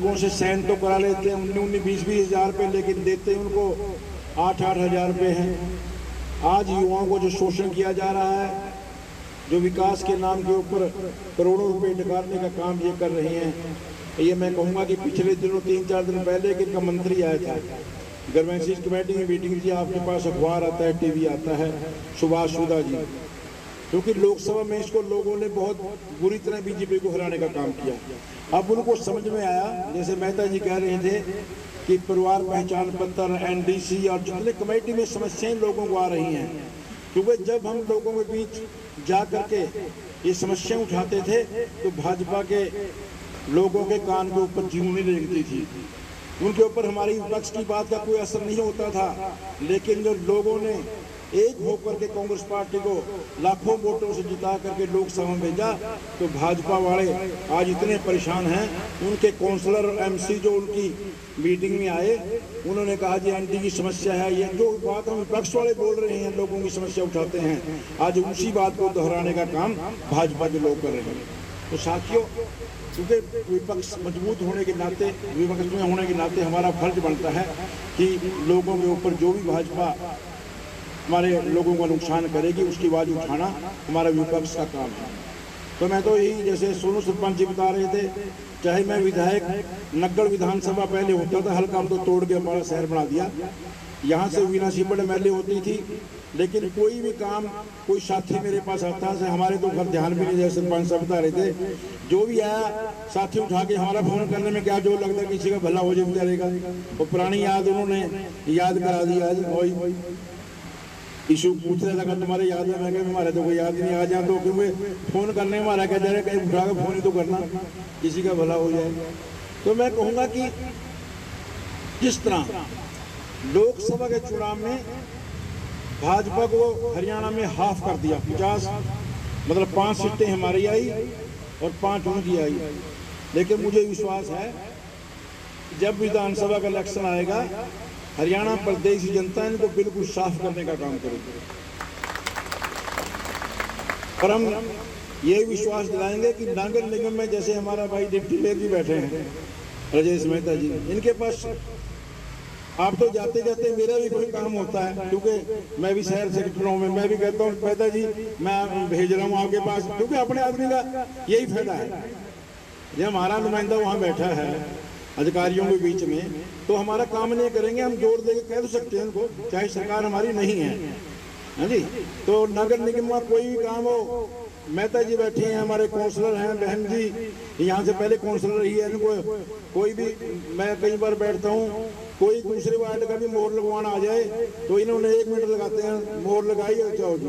लोगों से साइन तो करा लेते हैं 19-20 हज़ार रुपये, लेकिन देते उनको 8-8 हज़ार रुपये हैं। आज युवाओं को जो शोषण किया जा रहा है, जो विकास के नाम के ऊपर करोड़ों रुपए निकालने का काम ये कर रहे हैं। ये मैं कहूँगा कि पिछले दिनों 3-4 दिन पहले एक इनका मंत्री आया था, गवर्नेंस कमेटी में मीटिंग थी, आपके पास अखबार आता है, टीवी आता है, सुभाष सुधा जी, क्योंकि लोकसभा में इसको लोगों ने बहुत बुरी तरह बीजेपी को हराने का काम किया। अब उनको समझ में आया, जैसे मेहता जी कह रहे थे कि परिवार पहचान पत्र, एनडीसी और जितने कमेटी में समस्याएं लोगों को आ रही हैं, क्योंकि जब हम लोगों के बीच जा करके ये समस्याएं उठाते थे तो भाजपा के लोगों के कान के ऊपर जीवनी लगती थी, उनके ऊपर हमारी विपक्ष की बात का कोई असर नहीं होता था। लेकिन जो लोगों ने एक होकर के कांग्रेस पार्टी को लाखों वोटों से जिता करके लोकसभा में भेजा, तो भाजपा वाले आज इतने परेशान हैं। उनके काउंसलर और एमसी जो उनकी मीटिंग में आए, उन्होंने कहा जी एंटी की समस्या है, ये जो बात हम विपक्ष वाले बोल रहे हैं, लोगों की समस्या उठाते हैं, आज उसी बात को दोहराने का काम भाजपा के लोग कर रहे हैं। तो साथियों, क्योंकि विपक्ष मजबूत होने के नाते, विपक्ष में होने के नाते हमारा फर्ज बनता है कि लोगों के ऊपर जो भी भाजपा हमारे लोगों को नुकसान करेगी उसकी आवाज़ उठाना हमारा विपक्ष का काम है। तो मैं तो यही, जैसे सोनू सरपंच जी बता रहे थे, चाहे मैं विधायक नग्गड़ विधानसभा पहले होता था, हल्का हम तो तोड़ के हमारा शहर बना दिया, यहाँ से वीना सिपड़ एमएलए होती थी, लेकिन कोई भी काम कोई साथी मेरे पास आता है, हमारे तो घर ध्यान भी नहीं, जैसे सरपंच साहब बता रहे थे, जो भी आया साथी उठा के हमारा फोन करने में क्या जो लगता है किसी का भला हो जाए बेचारे का, और पुरानी याद उन्होंने याद करा दी। आज वही इशू पूछ रहा था, तुम्हारे याद है? मैं क्या हमारे तो कोई याद नहीं, आ जाए तो क्योंकि फोन करने में हमारा क्या जा रहा है, कहीं उठा के फोन ही तो करना, किसी का भला हो जाए। तो मैं कहूँगा कि जिस तरह लोकसभा के चुनाव में भाजपा को हरियाणा में हाफ कर दिया, 50 मतलब 5 सीटें हमारी आई और 5 उनकी आई, लेकिन मुझे विश्वास है जब विधानसभा का इलेक्शन आएगा, हरियाणा प्रदेश की जनता इनको बिल्कुल साफ करने का काम करेगी। और हम ये विश्वास दिलाएंगे कि नगर निगम में जैसे हमारा भाई डिप्टी मेयर जी बैठे हैं, राजेश मेहता जी, इनके पास आप तो जाते जाते मेरा भी कोई काम होता है, क्योंकि मैं भी शहर सेक्रेटरी हूँ, मैं भी कहता हूँ मेहता जी मैं भेज रहा हूँ आपके पास, क्योंकि अपने आदमी का यही फायदा है। जब हमारा नुमाइंदा वहाँ बैठा है अधिकारियों के बीच में, तो हमारा काम नहीं करेंगे, हम जोर देके कह तो सकते हैं उनको, चाहे सरकार हमारी नहीं है जी। तो नगर निगम में कोई भी काम हो, मेहता जी बैठे हैं, हमारे काउंसलर हैं, बहन जी यहाँ से पहले काउंसलर रही है, इनको कोई भी, मैं कई बार बैठता हूँ, कोई दूसरे वार्ड का भी मोहर लगवाना आ जाए तो इन्होंने 1 मिनट लगाते हैं, मोहर लगाई और जाओ जी।